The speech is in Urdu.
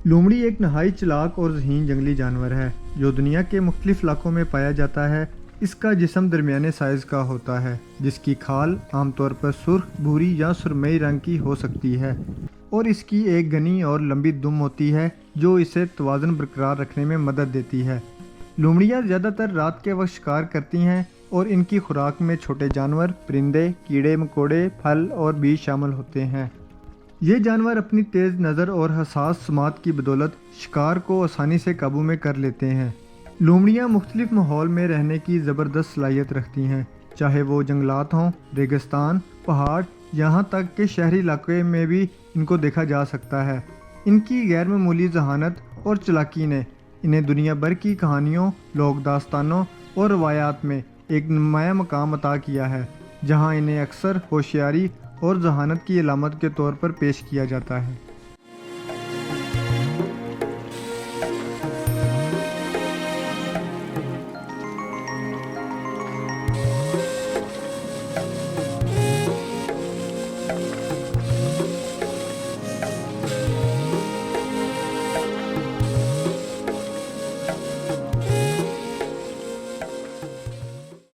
لومڑی ایک نہایت چلاک اور ذہین جنگلی جانور ہے جو دنیا کے مختلف علاقوں میں پایا جاتا ہے۔ اس کا جسم درمیانے سائز کا ہوتا ہے، جس کی کھال عام طور پر سرخ، بھوری یا سرمئی رنگ کی ہو سکتی ہے، اور اس کی ایک گھنی اور لمبی دم ہوتی ہے جو اسے توازن برقرار رکھنے میں مدد دیتی ہے۔ لومڑیاں زیادہ تر رات کے وقت شکار کرتی ہیں اور ان کی خوراک میں چھوٹے جانور، پرندے، کیڑے مکوڑے، پھل اور بیج شامل ہوتے ہیں۔ یہ جانور اپنی تیز نظر اور حساس سماعت کی بدولت شکار کو آسانی سے قابو میں کر لیتے ہیں۔ لومڑیاں مختلف ماحول میں رہنے کی زبردست صلاحیت رکھتی ہیں، چاہے وہ جنگلات ہوں، ریگستان، پہاڑ، یہاں تک کہ شہری علاقے میں بھی ان کو دیکھا جا سکتا ہے۔ ان کی غیر معمولی ذہانت اور چالاکی نے انہیں دنیا بھر کی کہانیوں، لوک داستانوں اور روایات میں ایک نمایاں مقام عطا کیا ہے، جہاں انہیں اکثر ہوشیاری اور ذہانت کی علامت کے طور پر پیش کیا جاتا ہے۔